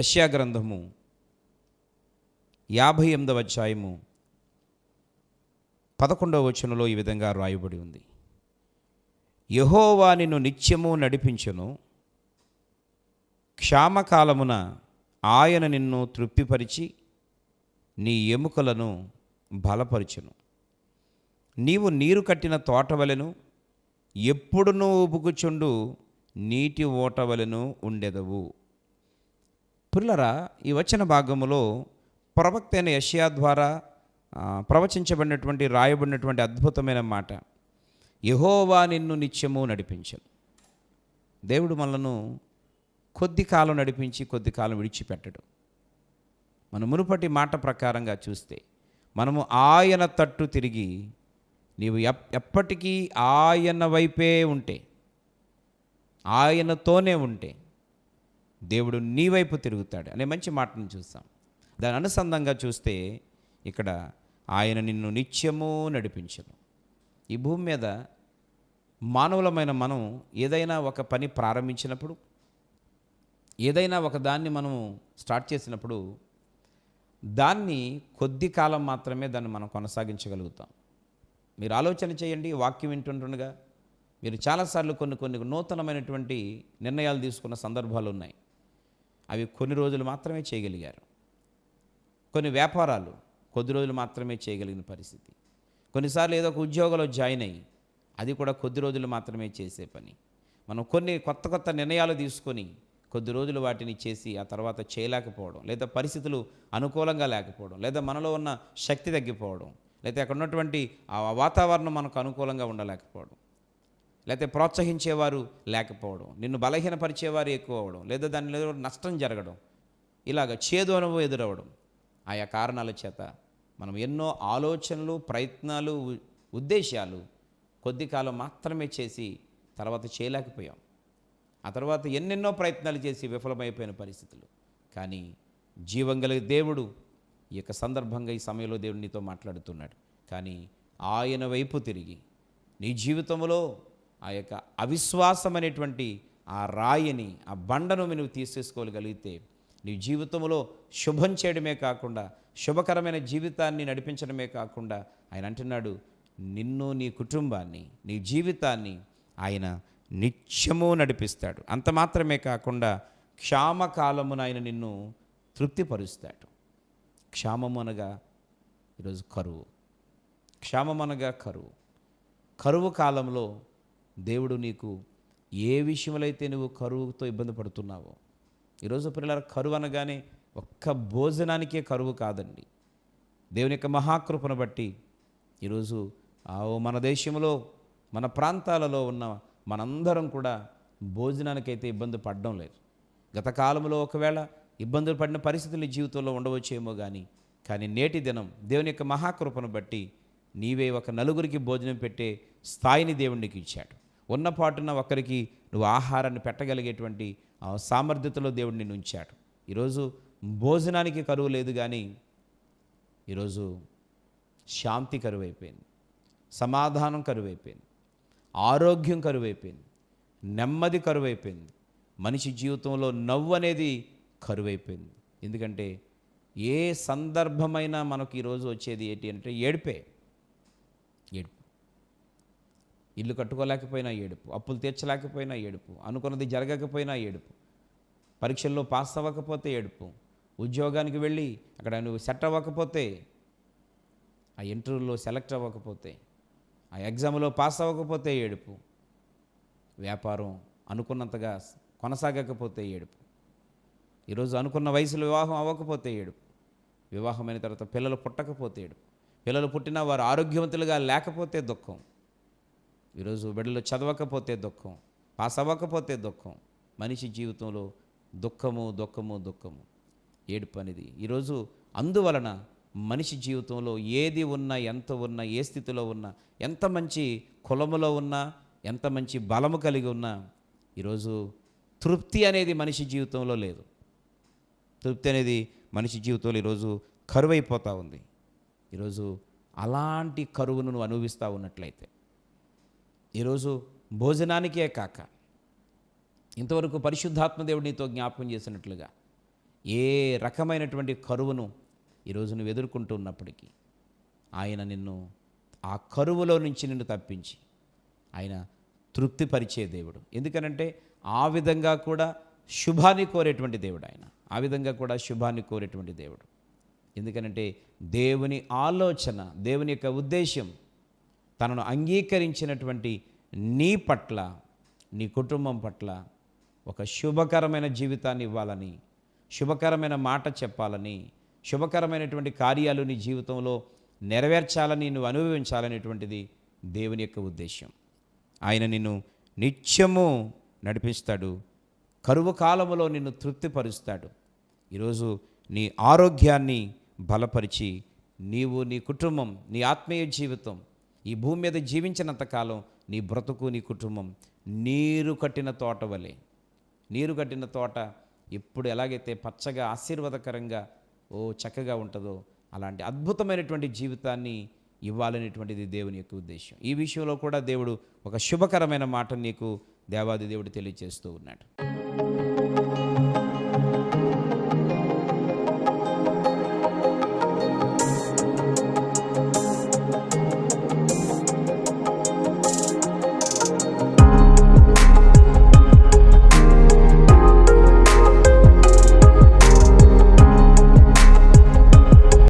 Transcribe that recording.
యెషయా గ్రంథము 58వ అధ్యాయము 11వ వచనంలో ఈ విధంగా రాయబడి ఉంది. యెహోవా నిన్ను నిత్యము నడిపించును, క్షామకాలమున ఆయన నిన్ను తృప్తిపరిచి నీ ఎముకలను బలపరచును. నీవు నీరు కట్టిన తోటవలెను, ఎప్పుడునూ ఉబుకుచుండు నీటి ఓటవలెను ఉండెదవు. పిల్లరా, ఈ వచన భాగములో ప్రవక్త అయిన యెషయా ద్వారా ప్రవచించబడినటువంటి రాయబడినటువంటి అద్భుతమైన మాట, యెహోవా నిన్ను నిత్యము నడిపించును. దేవుడు మనలను కొద్ది కాలం నడిపించి కొద్ది కాలం విడిచిపెట్టడు. మన మునుపటి మాట ప్రకారంగా చూస్తే మనము ఆయన తట్టు తిరిగి నీవు ఎప్పటికీ ఆయన వైపే ఉంటే, ఆయనతోనే ఉంటే దేవుడు నీ వైపు తిరుగుతాడు అనే మంచి మాటను చూస్తాం. దాని అనుసంధంగా చూస్తే ఇక్కడ ఆయన నిన్ను నిత్యము నడిపించును. ఈ భూమి మీద మానవులమైన మనం ఏదైనా ఒక పని ప్రారంభించినప్పుడు, ఏదైనా ఒక దాన్ని మనం స్టార్ట్ చేసినప్పుడు దాన్ని కొద్ది కాలం మాత్రమే దాన్ని మనం కొనసాగించగలుగుతాం. మీరు ఆలోచన చేయండి. వాక్యం వింటుండగా మీరు చాలాసార్లు కొన్ని నూతనమైనటువంటి నిర్ణయాలు తీసుకున్న సందర్భాలు ఉన్నాయి. అవి కొన్ని రోజులు మాత్రమే చేయగలిగారు. కొన్ని వ్యాపారాలు కొద్ది రోజులు మాత్రమే చేయగలిగిన పరిస్థితి. కొన్నిసార్లు ఏదో ఒక ఉద్యోగంలో జాయిన్ అయ్యి అది కూడా కొద్ది రోజులు మాత్రమే చేసే పని. మనం కొన్ని కొత్త నిర్ణయాలు తీసుకొని కొద్ది రోజులు వాటిని చేసి ఆ తర్వాత చేయలేకపోవడం, లేదా పరిస్థితులు అనుకూలంగా లేకపోవడం, లేదా మనలో ఉన్న శక్తి తగ్గిపోవడం, లేదా అక్కడ ఉన్నటువంటి ఆ వాతావరణం మనకు అనుకూలంగా ఉండలేకపోవడం, లేకపోతే ప్రోత్సహించేవారు లేకపోవడం, నిన్ను బలహీనపరిచేవారు ఎక్కువ అవ్వడం, లేదా దానిలో నష్టం జరగడం, ఇలాగ చేదు అనుభవం ఎదురవ్వడం. ఆయా కారణాల చేత మనం ఎన్నో ఆలోచనలు, ప్రయత్నాలు, ఉద్దేశాలు కొద్ది కాలం మాత్రమే చేసి తర్వాత చేయలేకపోయాం. ఆ తర్వాత ఎన్నెన్నో ప్రయత్నాలు చేసి విఫలమైపోయిన పరిస్థితులు. కానీ జీవం కలిగిన దేవుడు ఈ యొక్క సందర్భంగా ఈ సమయంలో దేవుడు నీతో మాట్లాడుతున్నాడు. కానీ ఆయన వైపు తిరిగి నీ జీవితంలో ఆ యొక్క అవిశ్వాసం అనేటువంటి ఆ రాయిని, ఆ బండను నువ్వు తీసేసుకోగలిగితే నీ జీవితంలో శుభం చేయడమే కాకుండా శుభకరమైన జీవితాన్ని నడిపించడమే కాకుండా ఆయన అంటున్నాడు, నిన్ను, నీ కుటుంబాన్ని, నీ జీవితాన్ని ఆయన నిత్యము నడిపిస్తాడు. అంత మాత్రమే కాకుండా క్షామకాలమున ఆయన నిన్ను తృప్తిపరుస్తాడు. క్షామము అనగా ఈరోజు కరువు. క్షామము అనగా కరువు. కరువు కాలంలో దేవుడు నీకు ఏ విషయంలో అయితే నువ్వు కరువుతో ఇబ్బంది పడుతున్నావో, ఈరోజు పిల్లల కరువు అనగానే ఒక్క భోజనానికే కరువు కాదండి. దేవుని యొక్క మహాకృపను బట్టి ఈరోజు మన దేశంలో, మన ప్రాంతాలలో ఉన్న మనందరం కూడా భోజనానికైతే ఇబ్బంది పడడం లేదు. గత కాలంలో ఒకవేళ ఇబ్బందులు పడిన పరిస్థితులు జీవితంలో ఉండవచ్చేమో కానీ నేటి దినం దేవుని యొక్క మహాకృపను బట్టి నీవే ఒక నలుగురికి భోజనం పెట్టే స్థాయిని దేవునికి ఇచ్చాడు. ఉన్నపాటున ఒకరికి నువ్వు ఆహారాన్ని పెట్టగలిగేటువంటి సామర్థ్యతలో దేవుడు నిన్ను ఉంచాడు. ఈరోజు భోజనానికి కరువు లేదు, కానీ ఈరోజు శాంతి కరువైపోయింది, సమాధానం కరువైపోయింది, ఆరోగ్యం కరువైపోయింది, నెమ్మది కరువైపోయింది, మనిషి జీవితంలో నవ్వు అనేది కరువైపోయింది. ఎందుకంటే ఏ సందర్భమైనా మనకు ఈరోజు వచ్చేది ఏంటి అంటే ఏడుపే. ఇల్లు కట్టుకోలేకపోయినా ఏడుపు, అప్పులు తీర్చలేకపోయినా ఏడుపు, అనుకున్నది జరగకపోయినా ఏడుపు, పరీక్షల్లో పాస్ అవ్వకపోతే ఏడుపు, ఉద్యోగానికి వెళ్ళి అక్కడ నువ్వు సెట్ అవ్వకపోతే, ఆ ఇంటర్వ్యూలో సెలెక్ట్ అవ్వకపోతే, ఆ ఎగ్జామ్లో పాస్ అవ్వకపోతే ఏడుపు, వ్యాపారం అనుకున్నంతగా కొనసాగకపోతే ఏడుపు, ఈరోజు అనుకున్న వయసులో వివాహం అవ్వకపోతే ఏడుపు, వివాహమైన తర్వాత పిల్లలు పుట్టకపోతే ఏడుపు, పిల్లలు పుట్టినా వారు ఆరోగ్యవంతులుగా లేకపోతే దుఃఖం, ఈరోజు బిడ్డలు చదవకపోతే దుఃఖం, పాస్ అవ్వకపోతే దుఃఖం. మనిషి జీవితంలో దుఃఖము దుఃఖము దుఃఖము, ఏడుపు అనేది ఈరోజు. అందువలన మనిషి జీవితంలో ఏది ఉన్నా, ఎంత ఉన్నా, ఏ స్థితిలో ఉన్నా, ఎంత మంచి కులములో ఉన్నా, ఎంత మంచి బలము కలిగి ఉన్నా, ఈరోజు తృప్తి అనేది మనిషి జీవితంలో లేదు. తృప్తి అనేది మనిషి జీవితంలో ఈరోజు కరువైపోతూ ఉంది. ఈరోజు అలాంటి కరువును నువ్వు అనుభవిస్తూ ఉన్నట్లయితే, ఈరోజు భోజనానికే కాక ఇంతవరకు పరిశుద్ధాత్మ దేవుడు నీతో జ్ఞాపకం చేసినట్లుగా ఏ రకమైనటువంటి కరువును ఈరోజు నువ్వు ఎదుర్కొంటూ ఉన్నప్పటికీ ఆయన నిన్ను ఆ కరువులో నుంచి నిన్ను తప్పించి ఆయన తృప్తిపరిచే దేవుడు. ఎందుకనంటే ఆ విధంగా కూడా శుభాన్ని కోరేటువంటి దేవుడు ఆయన. ఆ విధంగా కూడా శుభాన్ని కోరేటువంటి దేవుడు. ఎందుకనంటే దేవుని ఆలోచన, దేవుని యొక్క ఉద్దేశం తనను అంగీకరించినటువంటి నీ పట్ల, నీ కుటుంబం పట్ల ఒక శుభకరమైన జీవితాన్ని ఇవ్వాలని, శుభకరమైన మాట చెప్పాలని, శుభకరమైనటువంటి కార్యాలు నీ జీవితంలో నెరవేర్చాలని, నువ్వు అనుభవించాలనేటువంటిది దేవుని యొక్క ఉద్దేశం. ఆయన నిన్ను నిత్యము నడిపిస్తాడు. కరువు కాలములో నిన్ను తృప్తిపరుస్తాడు. ఈరోజు నీ ఆరోగ్యాన్ని బలపరిచి నీవు, నీ కుటుంబం, నీ ఆత్మీయ జీవితం ఈ భూమి మీద జీవించినంతకాలం నీ బ్రతుకు, నీ కుటుంబం నీరు కట్టిన తోట వలె, నీరు కట్టిన తోట ఎప్పుడు ఎలాగైతే పచ్చగా ఆశీర్వాదకరంగా చక్కగా ఉంటుందో అలాంటి అద్భుతమైనటువంటి జీవితాన్ని ఇవ్వాలనేటువంటిది దేవుని యొక్క ఉద్దేశం. ఈ విషయంలో కూడా దేవుడు ఒక శుభకరమైన మాట నీకు దేవాది దేవుడు తెలియజేస్తూ ఉన్నాడు.